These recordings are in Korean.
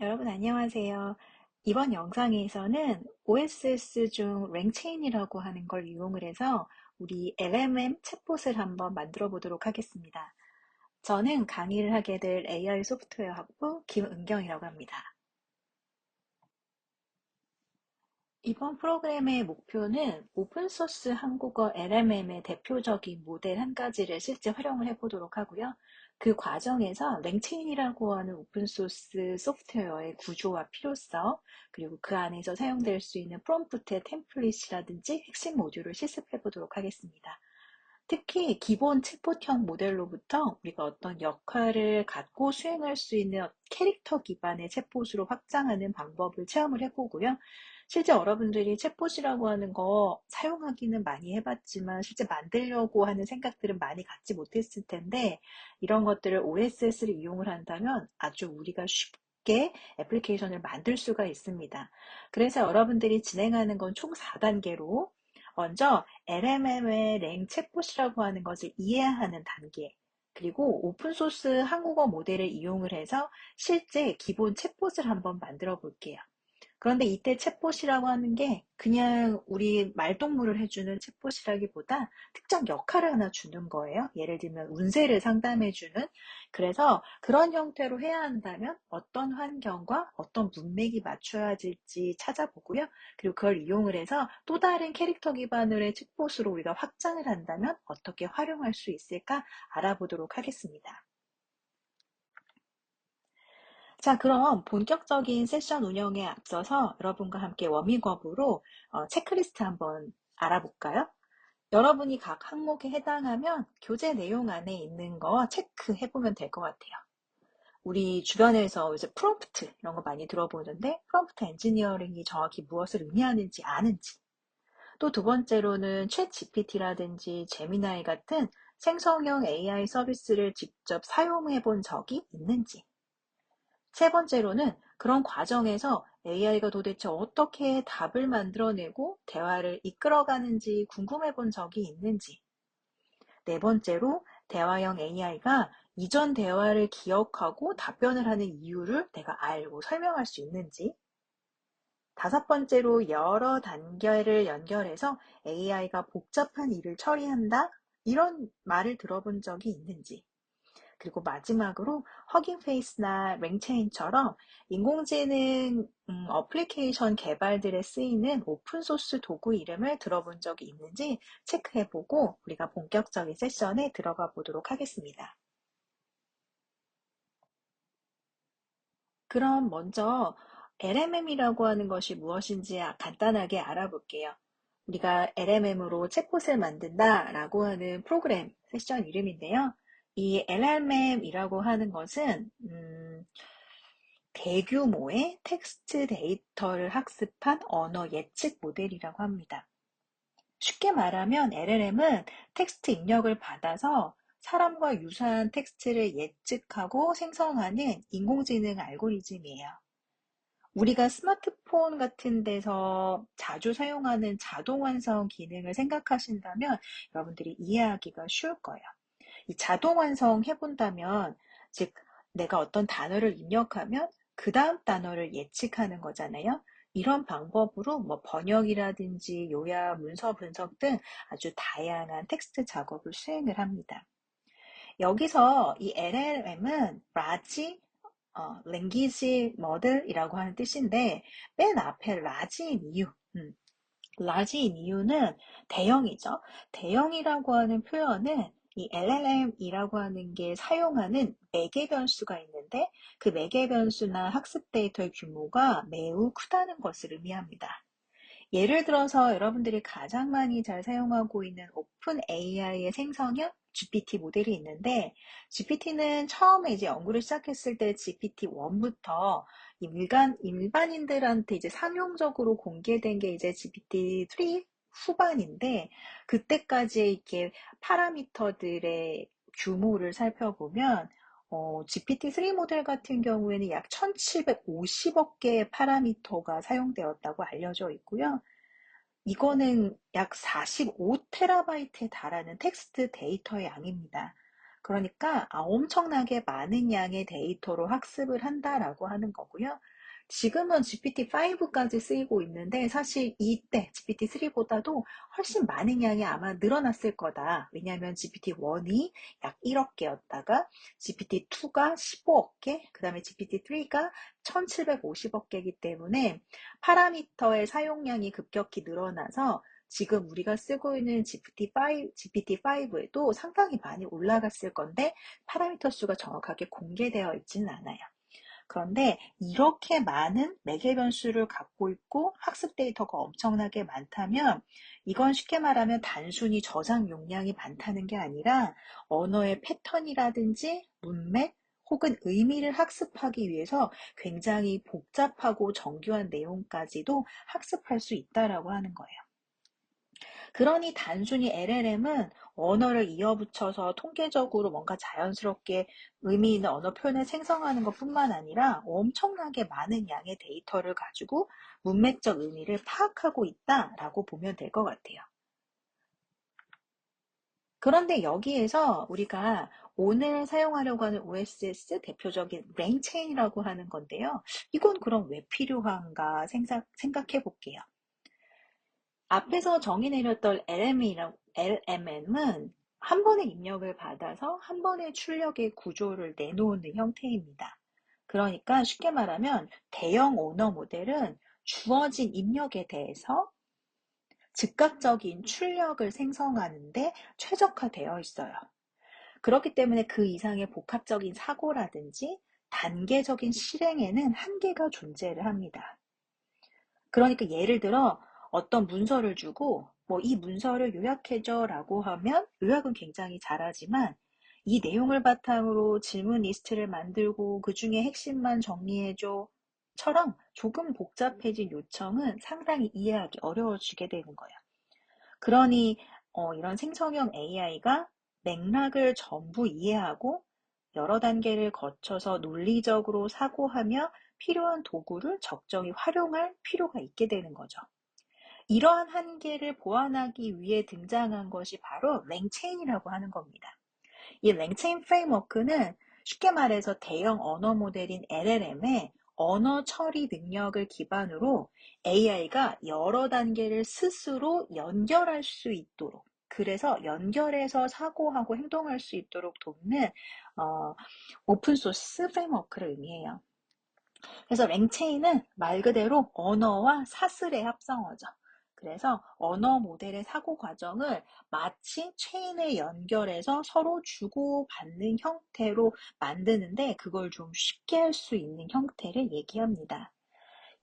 여러분 안녕하세요. 이번 영상에서는 OSS 중 랭체인이라고 하는 걸 이용을 해서 우리 LMM 챗봇을 한번 만들어 보도록 하겠습니다. 저는 강의를 하게 될 AI 소프트웨어 학부 김은경이라고 합니다. 이번 프로그램의 목표는 오픈소스 한국어 LMM의 대표적인 모델 한 가지를 실제 활용을 해보도록 하고요. 그 과정에서 랭체인이라고 하는 오픈소스 소프트웨어의 구조와 필요성, 그리고 그 안에서 사용될 수 있는 프롬프트의 템플릿이라든지 핵심 모듈을 실습해 보도록 하겠습니다. 특히 기본 챗봇형 모델로부터 우리가 어떤 역할을 갖고 수행할 수 있는 캐릭터 기반의 챗봇으로 확장하는 방법을 체험을 해보고요. 실제 여러분들이 챗봇이라고 하는 거 사용하기는 많이 해봤지만 실제 만들려고 하는 생각들은 많이 갖지 못했을 텐데 이런 것들을 OSS를 이용을 한다면 아주 우리가 쉽게 애플리케이션을 만들 수가 있습니다. 그래서 여러분들이 진행하는 건 총 4단계로 먼저 LMM의 랭 챗봇이라고 하는 것을 이해하는 단계, 그리고 오픈소스 한국어 모델을 이용을 해서 실제 기본 챗봇을 한번 만들어 볼게요. 그런데 이때 챗봇이라고 하는 게 그냥 우리 말동무를 해주는 챗봇이라기보다 특정 역할을 하나 주는 거예요. 예를 들면 운세를 상담해주는. 그래서 그런 형태로 해야 한다면 어떤 환경과 어떤 문맥이 맞춰야 될지 찾아보고요. 그리고 그걸 이용을 해서 또 다른 캐릭터 기반으로의 챗봇으로 우리가 확장을 한다면 어떻게 활용할 수 있을까 알아보도록 하겠습니다. 자, 그럼 본격적인 세션 운영에 앞서서 여러분과 함께 워밍업으로 체크리스트 한번 알아볼까요? 여러분이 각 항목에 해당하면 교재 내용 안에 있는 거 체크해보면 될 것 같아요. 우리 주변에서 이제 프롬프트 이런 거 많이 들어보는데 프롬프트 엔지니어링이 정확히 무엇을 의미하는지 아는지, 또 두 번째로는 챗 GPT라든지 제미나이 같은 생성형 AI 서비스를 직접 사용해 본 적이 있는지, 세 번째로는 그런 과정에서 AI가 도대체 어떻게 답을 만들어내고 대화를 이끌어가는지 궁금해 본 적이 있는지, 네 번째로 대화형 AI가 이전 대화를 기억하고 답변을 하는 이유를 내가 알고 설명할 수 있는지, 다섯 번째로 여러 단계를 연결해서 AI가 복잡한 일을 처리한다? 이런 말을 들어본 적이 있는지, 그리고 마지막으로 허깅 페이스나 랭체인처럼 인공지능 어플리케이션 개발들에 쓰이는 오픈소스 도구 이름을 들어본 적이 있는지 체크해보고 우리가 본격적인 세션에 들어가 보도록 하겠습니다. 그럼 먼저 LMM이라고 하는 것이 무엇인지 간단하게 알아볼게요. 우리가 LMM으로 챗봇을 만든다라고 하는 프로그램 세션 이름인데요. 이 LMM이라고 하는 것은 대규모의 텍스트 데이터를 학습한 언어 예측 모델이라고 합니다. 쉽게 말하면 LLM은 텍스트 입력을 받아서 사람과 유사한 텍스트를 예측하고 생성하는 인공지능 알고리즘이에요. 우리가 스마트폰 같은 데서 자주 사용하는 자동 완성 기능을 생각하신다면 여러분들이 이해하기가 쉬울 거예요. 이 자동 완성 해본다면, 즉, 내가 어떤 단어를 입력하면 그 다음 단어를 예측하는 거잖아요. 이런 방법으로 뭐 번역이라든지 요약, 문서 분석 등 아주 다양한 텍스트 작업을 수행을 합니다. 여기서 이 LLM은 large language model이라고 하는 뜻인데 맨 앞에 large인 이유, large인 이유는 대형이죠. 대형이라고 하는 표현은 이 LLM이라고 하는 게 사용하는 매개 변수가 있는데 그 매개 변수나 학습 데이터의 규모가 매우 크다는 것을 의미합니다. 예를 들어서 여러분들이 가장 많이 잘 사용하고 있는 오픈 AI의 생성형 GPT 모델이 있는데 GPT는 처음에 이제 연구를 시작했을 때 GPT-1부터 일반인들한테 이제 상용적으로 공개된 게 이제 GPT-3 후반인데 그때까지 이렇게 파라미터들의 규모를 살펴보면 GPT-3 모델 같은 경우에는 약 1750억 개의 파라미터가 사용되었다고 알려져 있고요. 이거는 약 45테라바이트에 달하는 텍스트 데이터의 양입니다. 그러니까 엄청나게 많은 양의 데이터로 학습을 한다라고 하는 거고요. 지금은 GPT-5까지 쓰이고 있는데 사실 이때 GPT-3보다도 훨씬 많은 양이 아마 늘어났을 거다. 왜냐하면 GPT-1이 약 1억 개였다가 GPT-2가 15억 개, 그 다음에 GPT-3가 1750억 개이기 때문에 파라미터의 사용량이 급격히 늘어나서 지금 우리가 쓰고 있는 GPT-5에도 상당히 많이 올라갔을 건데 파라미터 수가 정확하게 공개되어 있지는 않아요. 그런데 이렇게 많은 매개 변수를 갖고 있고 학습 데이터가 엄청나게 많다면 이건 쉽게 말하면 단순히 저장 용량이 많다는 게 아니라 언어의 패턴이라든지 문맥 혹은 의미를 학습하기 위해서 굉장히 복잡하고 정교한 내용까지도 학습할 수 있다라고 하는 거예요. 그러니 단순히 LLM은 언어를 이어붙여서 통계적으로 뭔가 자연스럽게 의미 있는 언어 표현을 생성하는 것뿐만 아니라 엄청나게 많은 양의 데이터를 가지고 문맥적 의미를 파악하고 있다라고 보면 될 것 같아요. 그런데 여기에서 우리가 오늘 사용하려고 하는 OSS 대표적인 랭체인이라고 하는 건데요. 이건 그럼 왜 필요한가 생각해 볼게요. 앞에서 정의 내렸던 LMM은 한 번의 입력을 받아서 한 번의 출력의 구조를 내놓는 형태입니다. 그러니까 쉽게 말하면 대형 언어 모델은 주어진 입력에 대해서 즉각적인 출력을 생성하는데 최적화되어 있어요. 그렇기 때문에 그 이상의 복합적인 사고라든지 단계적인 실행에는 한계가 존재를 합니다. 그러니까 예를 들어 어떤 문서를 주고 뭐 이 문서를 요약해줘 라고 하면 요약은 굉장히 잘하지만 이 내용을 바탕으로 질문 리스트를 만들고 그 중에 핵심만 정리해줘 처럼 조금 복잡해진 요청은 상당히 이해하기 어려워지게 되는 거예요. 그러니 이런 생성형 AI가 맥락을 전부 이해하고 여러 단계를 거쳐서 논리적으로 사고하며 필요한 도구를 적정히 활용할 필요가 있게 되는 거죠. 이러한 한계를 보완하기 위해 등장한 것이 바로 랭체인이라고 하는 겁니다. 이 랭체인 프레임워크는 쉽게 말해서 대형 언어 모델인 LLM의 언어 처리 능력을 기반으로 AI가 여러 단계를 스스로 연결할 수 있도록, 그래서 연결해서 사고하고 행동할 수 있도록 돕는 오픈소스 프레임워크를 의미해요. 그래서 랭체인은 말 그대로 언어와 사슬의 합성어죠. 그래서 언어 모델의 사고 과정을 마치 체인에 연결해서 서로 주고받는 형태로 만드는데 그걸 좀 쉽게 할 수 있는 형태를 얘기합니다.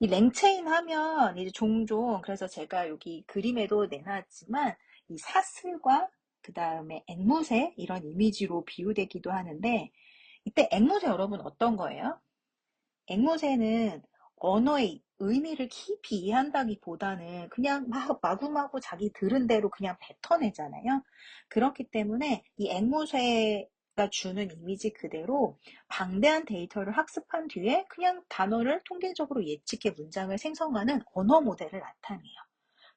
이 랭체인 하면 이제 종종 그래서 제가 여기 그림에도 내놨지만 이 사슬과 그 다음에 앵무새 이런 이미지로 비유되기도 하는데 이때 앵무새 여러분 어떤 거예요? 앵무새는 언어의 의미를 깊이 이해한다기보다는 그냥 막 마구마구 자기 들은 대로 그냥 뱉어내잖아요. 그렇기 때문에 이 앵무새가 주는 이미지 그대로 방대한 데이터를 학습한 뒤에 그냥 단어를 통계적으로 예측해 문장을 생성하는 언어 모델을 나타내요.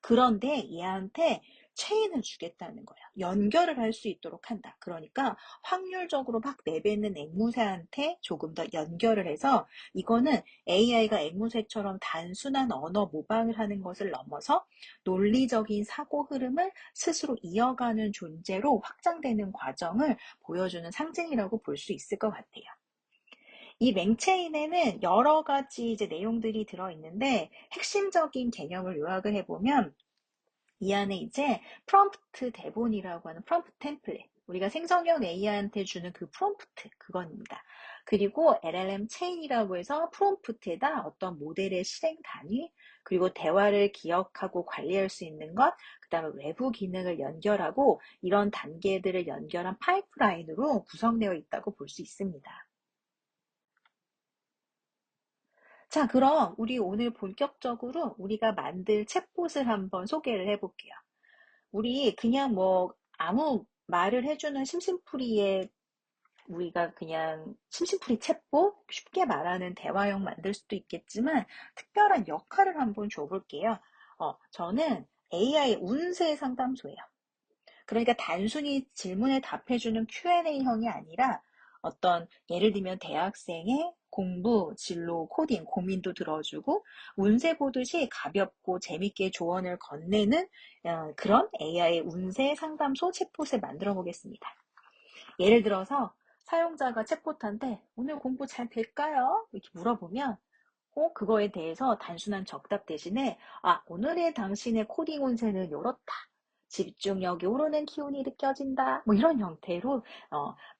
그런데 얘한테 체인을 주겠다는 거야. 연결을 할 수 있도록 한다. 그러니까 확률적으로 막 내뱉는 앵무새한테 조금 더 연결을 해서 이거는 AI가 앵무새처럼 단순한 언어 모방을 하는 것을 넘어서 논리적인 사고 흐름을 스스로 이어가는 존재로 확장되는 과정을 보여주는 상징이라고 볼 수 있을 것 같아요. 이 맹체인에는 여러 가지 이제 내용들이 들어있는데 핵심적인 개념을 요약을 해보면 이 안에 이제 프롬프트 대본이라고 하는 프롬프트 템플릿, 우리가 생성형 AI한테 주는 그 프롬프트, 그겁니다. 그리고 LLM 체인이라고 해서 프롬프트에다 어떤 모델의 실행 단위, 그리고 대화를 기억하고 관리할 수 있는 것, 그 다음에 외부 기능을 연결하고 이런 단계들을 연결한 파이프라인으로 구성되어 있다고 볼 수 있습니다. 자, 그럼 우리 오늘 본격적으로 우리가 만들 챗봇을 한번 소개를 해볼게요. 우리 그냥 뭐 아무 말을 해주는 심심풀이에 우리가 그냥 심심풀이 챗봇 쉽게 말하는 대화형 만들 수도 있겠지만 특별한 역할을 한번 줘볼게요. 저는 AI 운세 상담소예요. 그러니까 단순히 질문에 답해주는 Q&A형이 아니라 어떤 예를 들면 대학생의 공부, 진로, 코딩, 고민도 들어주고 운세 보듯이 가볍고 재밌게 조언을 건네는 그런 AI 운세 상담소 챗봇을 만들어 보겠습니다. 예를 들어서 사용자가 챗봇한테 오늘 공부 잘 될까요? 이렇게 물어보면 그거에 대해서 단순한 정답 대신에 오늘의 당신의 코딩 운세는 요렇다. 집중력이 오르는 기운이 느껴진다. 뭐 이런 형태로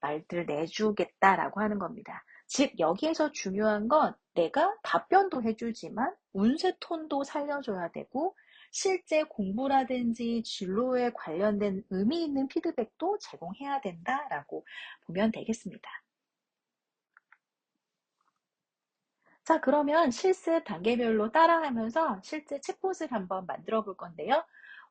말들을 내주겠다라고 하는 겁니다. 즉 여기에서 중요한 건 내가 답변도 해주지만 운세 톤도 살려줘야 되고 실제 공부라든지 진로에 관련된 의미 있는 피드백도 제공해야 된다라고 보면 되겠습니다. 자, 그러면 실습 단계별로 따라하면서 실제 챗봇을 한번 만들어 볼 건데요.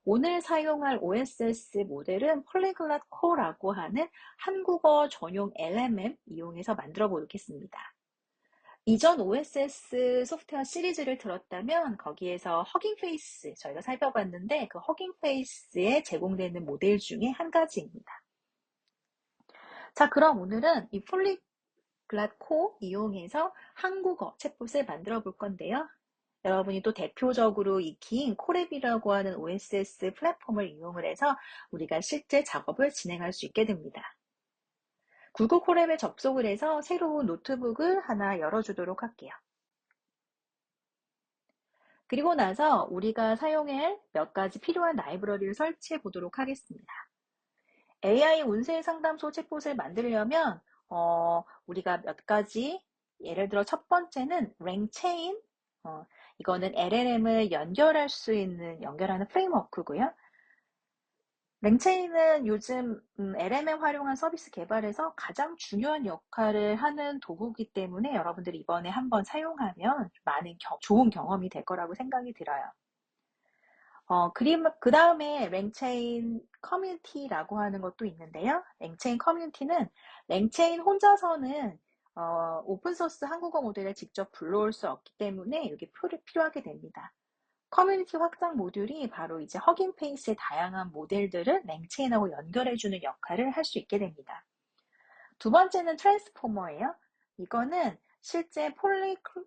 오늘 사용할 OSS 모델은 폴리글랏 코라고 하는 한국어 전용 LMM 이용해서 만들어 보겠습니다. 이전 OSS 소프트웨어 시리즈를 들었다면 거기에서 허깅페이스 저희가 살펴봤는데 그 허깅페이스에 제공되는 모델 중에 한 가지입니다. 자, 그럼 오늘은 이 폴리글랏 이용해서 한국어 챗봇을 만들어 볼 건데요. 여러분이 또 대표적으로 익힌 콜앱이라고 하는 OSS 플랫폼을 이용을 해서 우리가 실제 작업을 진행할 수 있게 됩니다. 구글 콜앱에 접속을 해서 새로운 노트북을 하나 열어주도록 할게요. 그리고 나서 우리가 사용할 몇 가지 필요한 라이브러리를 설치해 보도록 하겠습니다. AI 운세 상담소 챗봇을 만들려면 우리가 몇 가지 예를 들어 첫 번째는 랭체인 이거는 LLM을 연결할 수 있는 연결하는 프레임워크고요. 랭체인은 요즘 LLM 활용한 서비스 개발에서 가장 중요한 역할을 하는 도구이기 때문에 여러분들이 이번에 한번 사용하면 많은 좋은 경험이 될 거라고 생각이 들어요. 그 다음에 랭체인 커뮤니티라고 하는 것도 있는데요. 랭체인 커뮤니티는 랭체인 혼자서는 오픈소스 한국어 모델을 직접 불러올 수 없기 때문에 이게 필요하게 됩니다. 커뮤니티 확장 모듈이 바로 이제 허깅페이스의 다양한 모델들을 랭체인하고 연결해주는 역할을 할 수 있게 됩니다. 두 번째는 트랜스포머예요. 이거는 실제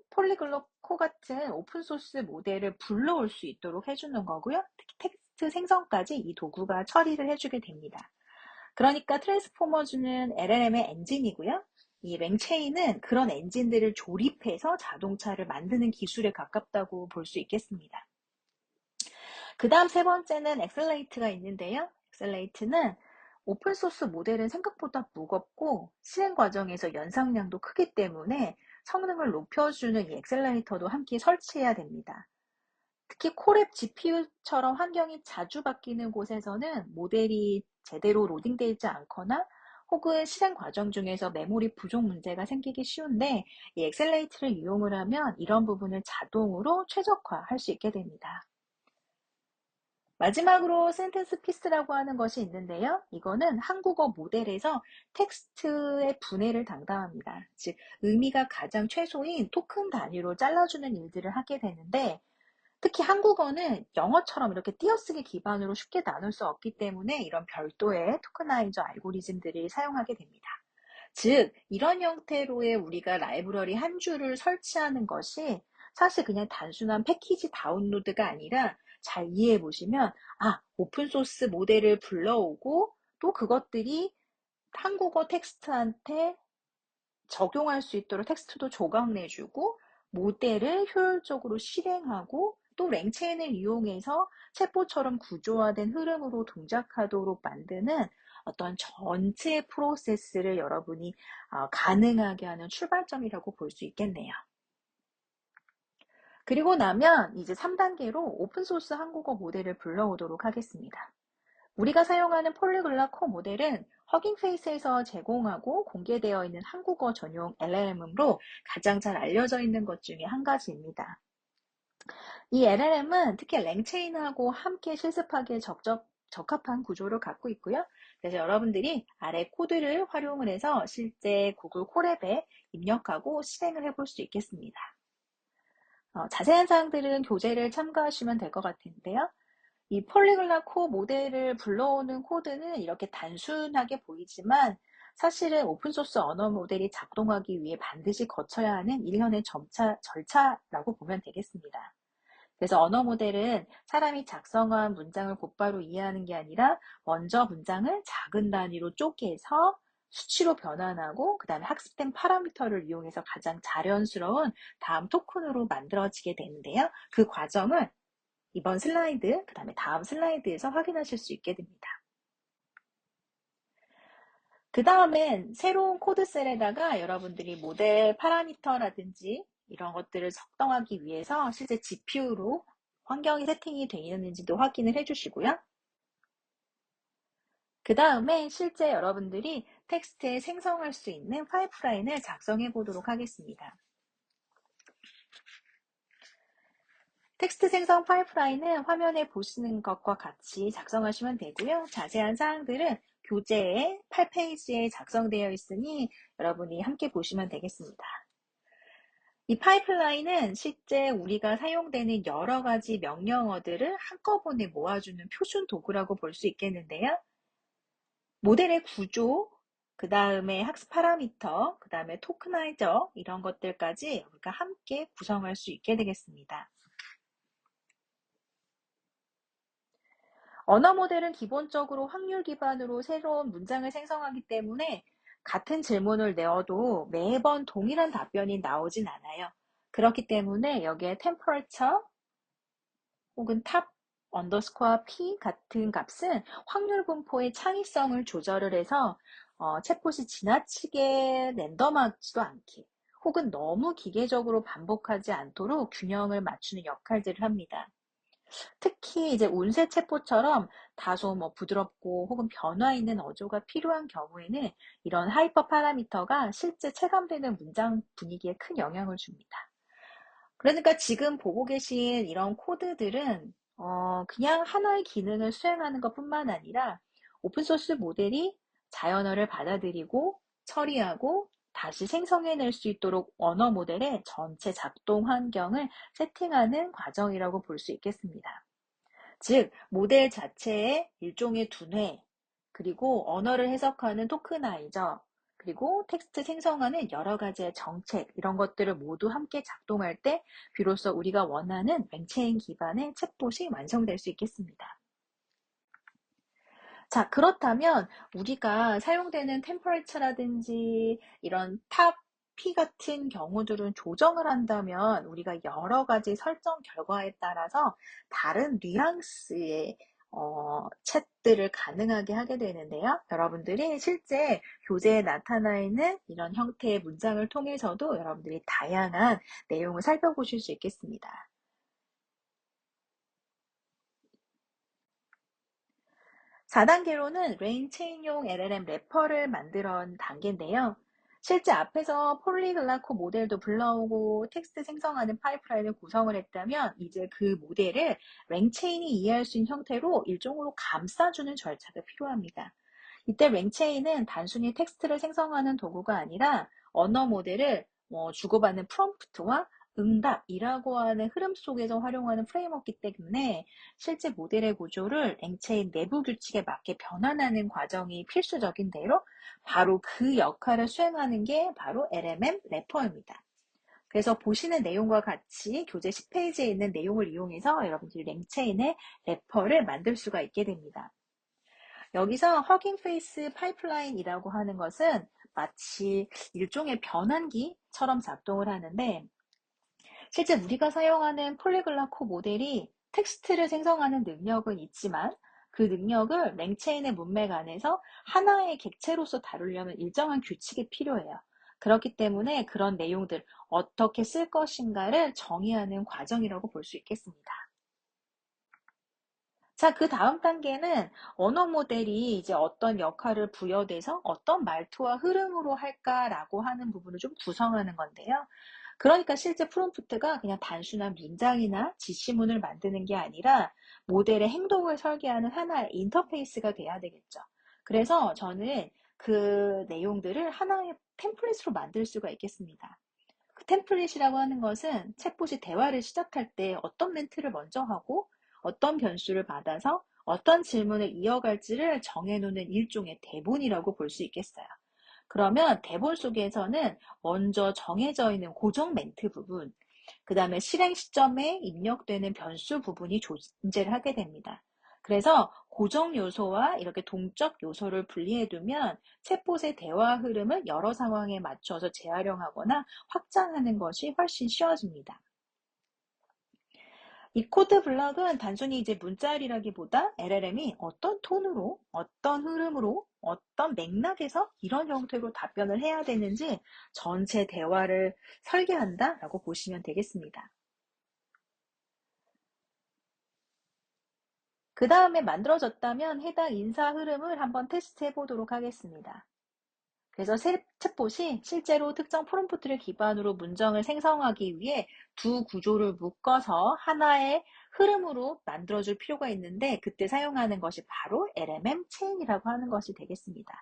폴리글로코 같은 오픈소스 모델을 불러올 수 있도록 해주는 거고요. 특히 텍스트 생성까지 이 도구가 처리를 해주게 됩니다. 그러니까 트랜스포머즈는 LLM의 엔진이고요. 이 랭체인은 그런 엔진들을 조립해서 자동차를 만드는 기술에 가깝다고 볼 수 있겠습니다. 그 다음 세 번째는 엑셀레이트가 있는데요. 엑셀레이트는 오픈소스 모델은 생각보다 무겁고 실행 과정에서 연상량도 크기 때문에 성능을 높여주는 이 엑셀레이터도 함께 설치해야 됩니다. 특히 콜앱 GPU처럼 환경이 자주 바뀌는 곳에서는 모델이 제대로 로딩되지 않거나 혹은 실행 과정 중에서 메모리 부족 문제가 생기기 쉬운데 이 엑셀레이트를 이용을 하면 이런 부분을 자동으로 최적화할 수 있게 됩니다. 마지막으로 센텐스 피스라고 하는 것이 있는데요. 이거는 한국어 모델에서 텍스트의 분해를 담당합니다. 즉 의미가 가장 최소인 토큰 단위로 잘라주는 일들을 하게 되는데 특히 한국어는 영어처럼 이렇게 띄어쓰기 기반으로 쉽게 나눌 수 없기 때문에 이런 별도의 토크나이저 알고리즘들을 사용하게 됩니다. 즉 이런 형태로의 우리가 라이브러리 한 줄을 설치하는 것이 사실 그냥 단순한 패키지 다운로드가 아니라 잘 이해해 보시면 오픈소스 모델을 불러오고 또 그것들이 한국어 텍스트한테 적용할 수 있도록 텍스트도 조각 내주고 모델을 효율적으로 실행하고 또 랭체인을 이용해서 챗봇처럼 구조화된 흐름으로 동작하도록 만드는 어떤 전체 프로세스를 여러분이 가능하게 하는 출발점이라고 볼 수 있겠네요. 그리고 나면 이제 3단계로 오픈소스 한국어 모델을 불러오도록 하겠습니다. 우리가 사용하는 폴리글랏 코 모델은 허깅페이스에서 제공하고 공개되어 있는 한국어 전용 LLM으로 가장 잘 알려져 있는 것 중에 한 가지입니다. 이 LLM은 특히 랭체인하고 함께 실습하기에 적합한 구조를 갖고 있고요. 그래서 여러분들이 아래 코드를 활용을 해서 실제 구글 콜앱에 입력하고 실행을 해볼 수 있겠습니다. 자세한 사항들은 교재를 참고하시면 될 것 같은데요. 이 폴리글라 코 모델을 불러오는 코드는 이렇게 단순하게 보이지만 사실은 오픈소스 언어 모델이 작동하기 위해 반드시 거쳐야 하는 일련의 절차라고 보면 되겠습니다. 그래서 언어 모델은 사람이 작성한 문장을 곧바로 이해하는 게 아니라 먼저 문장을 작은 단위로 쪼개서 수치로 변환하고 그 다음에 학습된 파라미터를 이용해서 가장 자연스러운 다음 토큰으로 만들어지게 되는데요. 그 과정을 이번 슬라이드, 그 다음에 다음 슬라이드에서 확인하실 수 있게 됩니다. 그 다음엔 새로운 코드셀에다가 여러분들이 모델 파라미터라든지 이런 것들을 작동하기 위해서 실제 GPU로 환경이 세팅이 되어 있는지도 확인을 해주시고요. 그 다음에 실제 여러분들이 텍스트에 생성할 수 있는 파이프라인을 작성해 보도록 하겠습니다. 텍스트 생성 파이프라인은 화면에 보시는 것과 같이 작성하시면 되고요. 자세한 사항들은 교재에 8페이지에 작성되어 있으니 여러분이 함께 보시면 되겠습니다. 이 파이프라인은 실제 우리가 사용되는 여러 가지 명령어들을 한꺼번에 모아주는 표준 도구라고 볼 수 있겠는데요. 모델의 구조, 그 다음에 학습 파라미터, 그 다음에 토크나이저 이런 것들까지 우리가 함께 구성할 수 있게 되겠습니다. 언어 모델은 기본적으로 확률 기반으로 새로운 문장을 생성하기 때문에 같은 질문을 내어도 매번 동일한 답변이 나오진 않아요. 그렇기 때문에 여기에 temperature 혹은 탑 언더스코어 p 같은 값은 확률 분포의 창의성을 조절을 해서 챗봇이 지나치게 랜덤하지도 않게 혹은 너무 기계적으로 반복하지 않도록 균형을 맞추는 역할들을 합니다. 특히 이제 운세 챗봇처럼 다소 부드럽고 혹은 변화 있는 어조가 필요한 경우에는 이런 하이퍼 파라미터가 실제 체감되는 문장 분위기에 큰 영향을 줍니다. 그러니까 지금 보고 계신 이런 코드들은 그냥 하나의 기능을 수행하는 것뿐만 아니라 오픈소스 모델이 자연어를 받아들이고 처리하고 다시 생성해낼 수 있도록 언어 모델의 전체 작동 환경을 세팅하는 과정이라고 볼 수 있겠습니다. 즉, 모델 자체의 일종의 두뇌, 그리고 언어를 해석하는 토크나이저, 그리고 텍스트 생성하는 여러 가지의 정책, 이런 것들을 모두 함께 작동할 때 비로소 우리가 원하는 랭체인 기반의 챗봇이 완성될 수 있겠습니다. 자, 그렇다면 우리가 사용되는 템퍼레처라든지 이런 탑 P 같은 경우들은 조정을 한다면 우리가 여러 가지 설정 결과에 따라서 다른 뉘앙스의 챗들을 가능하게 하게 되는데요. 여러분들이 실제 교재에 나타나 있는 이런 형태의 문장을 통해서도 여러분들이 다양한 내용을 살펴보실 수 있겠습니다. 4단계로는 레인체인용 LLM 래퍼를 만드는 단계인데요. 실제 앞에서 폴리글라코 모델도 불러오고 텍스트 생성하는 파이프라인을 구성을 했다면 이제 그 모델을 랭체인이 이해할 수 있는 형태로 일종으로 감싸주는 절차가 필요합니다. 이때 랭체인은 단순히 텍스트를 생성하는 도구가 아니라 언어 모델을 주고받는 프롬프트와 응답이라고 하는 흐름 속에서 활용하는 프레임워크이기 때문에 실제 모델의 구조를 랭체인 내부 규칙에 맞게 변환하는 과정이 필수적인데요. 바로 그 역할을 수행하는 게 바로 LMM 래퍼입니다. 그래서 보시는 내용과 같이 교재 10페이지에 있는 내용을 이용해서 여러분들이 랭체인의 래퍼를 만들 수가 있게 됩니다. 여기서 허깅 페이스 파이프라인이라고 하는 것은 마치 일종의 변환기처럼 작동을 하는데 실제 우리가 사용하는 폴리글라코 모델이 텍스트를 생성하는 능력은 있지만 그 능력을 랭체인의 문맥 안에서 하나의 객체로서 다루려면 일정한 규칙이 필요해요. 그렇기 때문에 그런 내용들 어떻게 쓸 것인가를 정의하는 과정이라고 볼 수 있겠습니다. 자, 그 다음 단계는 언어 모델이 이제 어떤 역할을 부여돼서 어떤 말투와 흐름으로 할까라고 하는 부분을 좀 구성하는 건데요. 그러니까 실제 프롬프트가 그냥 단순한 문장이나 지시문을 만드는 게 아니라 모델의 행동을 설계하는 하나의 인터페이스가 돼야 되겠죠. 그래서 저는 그 내용들을 하나의 템플릿으로 만들 수가 있겠습니다. 그 템플릿이라고 하는 것은 챗봇이 대화를 시작할 때 어떤 멘트를 먼저 하고 어떤 변수를 받아서 어떤 질문을 이어갈지를 정해놓는 일종의 대본이라고 볼 수 있겠어요. 그러면 대본 속에서는 먼저 정해져 있는 고정 멘트 부분, 그 다음에 실행 시점에 입력되는 변수 부분이 존재를 하게 됩니다. 그래서 고정 요소와 이렇게 동적 요소를 분리해두면 챗봇의 대화 흐름을 여러 상황에 맞춰서 재활용하거나 확장하는 것이 훨씬 쉬워집니다. 이 코드 블럭은 단순히 이제 문자열이라기보다 LLM이 어떤 톤으로, 어떤 흐름으로, 어떤 맥락에서 이런 형태로 답변을 해야 되는지 전체 대화를 설계한다라고 보시면 되겠습니다. 그 다음에 만들어졌다면 해당 인사 흐름을 한번 테스트해 보도록 하겠습니다. 그래서 챗봇이 실제로 특정 프롬프트를 기반으로 문장을 생성하기 위해 두 구조를 묶어서 하나의 흐름으로 만들어줄 필요가 있는데 그때 사용하는 것이 바로 LMM 체인이라고 하는 것이 되겠습니다.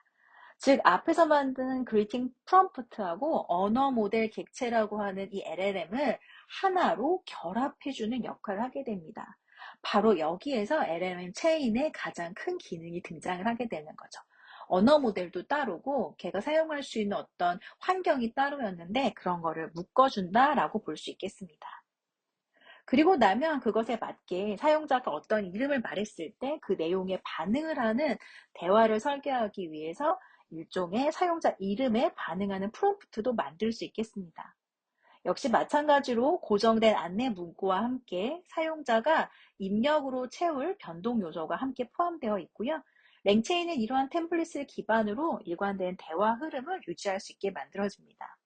즉 앞에서 만든 그리팅 프롬프트하고 언어 모델 객체라고 하는 이 LLM을 하나로 결합해주는 역할을 하게 됩니다. 바로 여기에서 LLM 체인의 가장 큰 기능이 등장을 하게 되는 거죠. 언어 모델도 따르고 걔가 사용할 수 있는 어떤 환경이 따로였는데 그런 거를 묶어준다라고 볼 수 있겠습니다. 그리고 나면 그것에 맞게 사용자가 어떤 이름을 말했을 때 그 내용에 반응을 하는 대화를 설계하기 위해서 일종의 사용자 이름에 반응하는 프롬프트도 만들 수 있겠습니다. 역시 마찬가지로 고정된 안내 문구와 함께 사용자가 입력으로 채울 변동 요소가 함께 포함되어 있고요. 랭체인은 이러한 템플릿을 기반으로 일관된 대화 흐름을 유지할 수 있게 만들어집니다.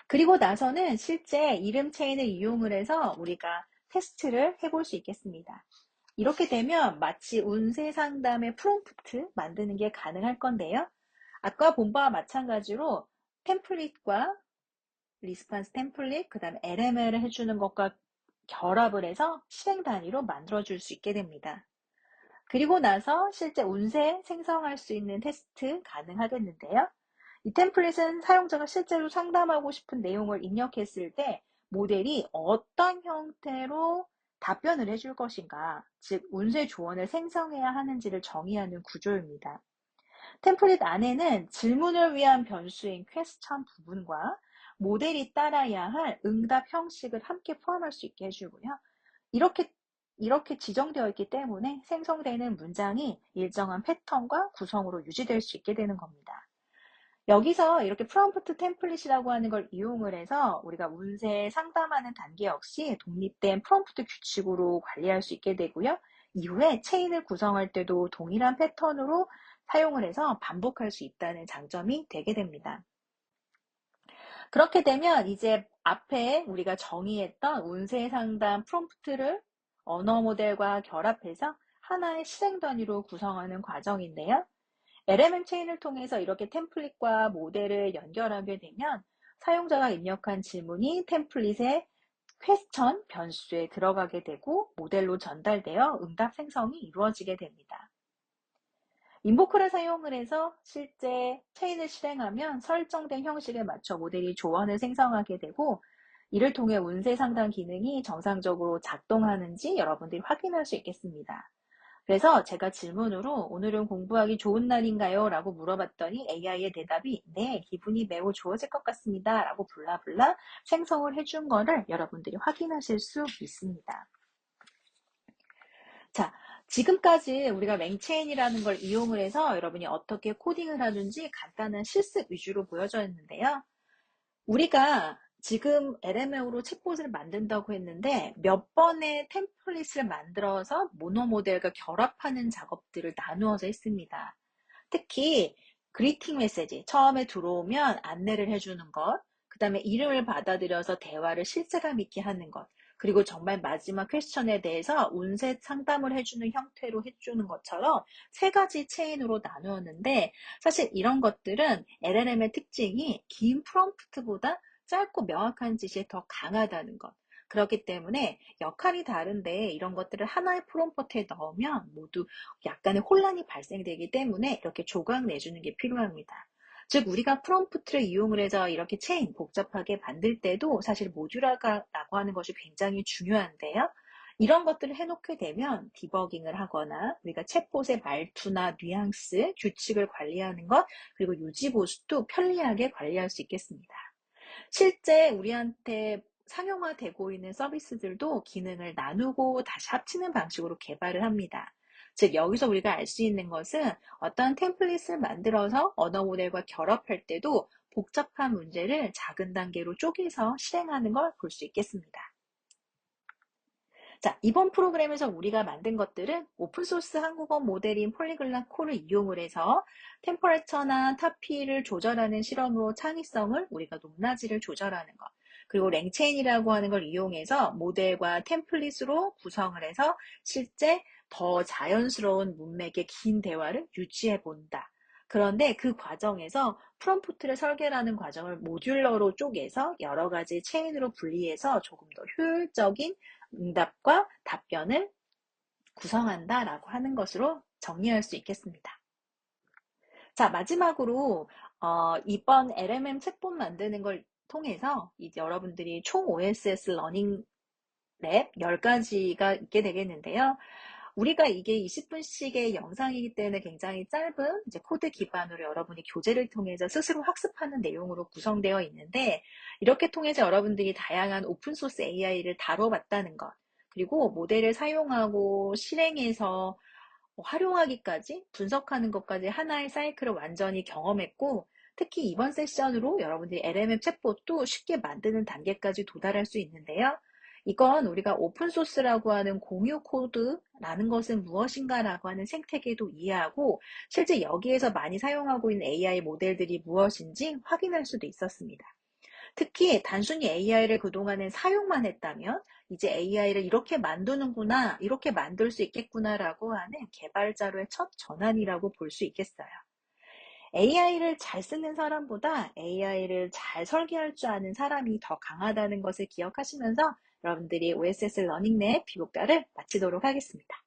그리고 나서는 실제 이름 체인을 이용을 해서 우리가 테스트를 해볼 수 있겠습니다. 이렇게 되면 마치 운세 상담의 프롬프트 만드는 게 가능할 건데요. 아까 본 바와 마찬가지로 템플릿과 리스판스 템플릿, 그 다음에 LML을 해주는 것과 결합을 해서 실행 단위로 만들어줄 수 있게 됩니다. 그리고 나서 실제 운세 생성할 수 있는 테스트 가능하겠는데요. 이 템플릿은 사용자가 실제로 상담하고 싶은 내용을 입력했을 때 모델이 어떤 형태로 답변을 해줄 것인가, 즉 운세 조언을 생성해야 하는지를 정의하는 구조입니다. 템플릿 안에는 질문을 위한 변수인 퀘스천 부분과 모델이 따라야 할 응답 형식을 함께 포함할 수 있게 해주고요. 이렇게 지정되어 있기 때문에 생성되는 문장이 일정한 패턴과 구성으로 유지될 수 있게 되는 겁니다. 여기서 이렇게 프롬프트 템플릿이라고 하는 걸 이용을 해서 우리가 운세 상담하는 단계 역시 독립된 프롬프트 규칙으로 관리할 수 있게 되고요. 이후에 체인을 구성할 때도 동일한 패턴으로 사용을 해서 반복할 수 있다는 장점이 되게 됩니다. 그렇게 되면 이제 앞에 우리가 정의했던 운세 상담 프롬프트를 언어 모델과 결합해서 하나의 실행 단위로 구성하는 과정인데요. LMM 체인을 통해서 이렇게 템플릿과 모델을 연결하게 되면 사용자가 입력한 질문이 템플릿의 퀘스천 변수에 들어가게 되고 모델로 전달되어 응답 생성이 이루어지게 됩니다. 인보크를 사용을 해서 실제 체인을 실행하면 설정된 형식에 맞춰 모델이 조언을 생성하게 되고 이를 통해 운세 상담 기능이 정상적으로 작동하는지 여러분들이 확인할 수 있겠습니다. 그래서 제가 질문으로 오늘은 공부하기 좋은 날인가요? 라고 물어봤더니 AI의 대답이 네, 기분이 매우 좋아질 것 같습니다. 라고 블라블라 생성을 해준 거를 여러분들이 확인하실 수 있습니다. 자, 지금까지 우리가 랭체인이라는 걸 이용을 해서 여러분이 어떻게 코딩을 하는지 간단한 실습 위주로 보여줬는데요. 우리가 지금 LMM으로 챗봇을 만든다고 했는데 몇 번의 템플릿을 만들어서 모노 모델과 결합하는 작업들을 나누어서 했습니다. 특히 그리팅 메시지, 처음에 들어오면 안내를 해주는 것, 그 다음에 이름을 받아들여서 대화를 실체감 있게 하는 것, 그리고 정말 마지막 퀘스천에 대해서 운세 상담을 해주는 형태로 해주는 것처럼 세 가지 체인으로 나누었는데 사실 이런 것들은 LLM의 특징이 긴 프롬프트보다 짧고 명확한 지시에 더 강하다는 것. 그렇기 때문에 역할이 다른데 이런 것들을 하나의 프롬프트에 넣으면 모두 약간의 혼란이 발생되기 때문에 이렇게 조각 내주는 게 필요합니다. 즉 우리가 프롬프트를 이용을 해서 이렇게 체인 복잡하게 만들 때도 사실 모듈화라고 하는 것이 굉장히 중요한데요. 이런 것들을 해놓게 되면 디버깅을 하거나 우리가 챗봇의 말투나 뉘앙스, 규칙을 관리하는 것, 그리고 유지 보수도 편리하게 관리할 수 있겠습니다. 실제 우리한테 상용화되고 있는 서비스들도 기능을 나누고 다시 합치는 방식으로 개발을 합니다. 즉, 여기서 우리가 알 수 있는 것은 어떤 템플릿을 만들어서 언어 모델과 결합할 때도 복잡한 문제를 작은 단계로 쪼개서 실행하는 걸 볼 수 있겠습니다. 자, 이번 프로그램에서 우리가 만든 것들은 오픈소스 한국어 모델인 폴리글랏 콜을 이용을 해서 템퍼레처나 타피를 조절하는 실험으로 창의성을 우리가 높낮이를 조절하는 것, 그리고 랭체인이라고 하는 걸 이용해서 모델과 템플릿으로 구성을 해서 실제 더 자연스러운 문맥의 긴 대화를 유지해 본다. 그런데 그 과정에서 프롬프트를 설계하는 과정을 모듈러로 쪼개서 여러 가지 체인으로 분리해서 조금 더 효율적인 응답과 답변을 구성한다라고 하는 것으로 정리할 수 있겠습니다. 자, 마지막으로 이번 LMM 챗봇 만드는 걸 통해서 이제 여러분들이 총 OSS 러닝 랩 10가지가 있게 되겠는데요. 우리가 이게 20분씩의 영상이기 때문에 굉장히 짧은 이제 코드 기반으로 여러분이 교재를 통해서 스스로 학습하는 내용으로 구성되어 있는데, 이렇게 통해서 여러분들이 다양한 오픈소스 AI를 다뤄봤다는 것, 그리고 모델을 사용하고 실행해서 활용하기까지 분석하는 것까지 하나의 사이클을 완전히 경험했고, 특히 이번 세션으로 여러분들이 LMM 챗봇도 쉽게 만드는 단계까지 도달할 수 있는데요. 이건 우리가 오픈소스라고 하는 공유 코드라는 것은 무엇인가라고 하는 생태계도 이해하고 실제 여기에서 많이 사용하고 있는 AI 모델들이 무엇인지 확인할 수도 있었습니다. 특히 단순히 AI를 그동안은 사용만 했다면 이제 AI를 이렇게 만드는구나, 이렇게 만들 수 있겠구나라고 하는 개발자로의 첫 전환이라고 볼 수 있겠어요. AI를 잘 쓰는 사람보다 AI를 잘 설계할 줄 아는 사람이 더 강하다는 것을 기억하시면서 여러분들이 OSS 러닝랩 비교과를 마치도록 하겠습니다.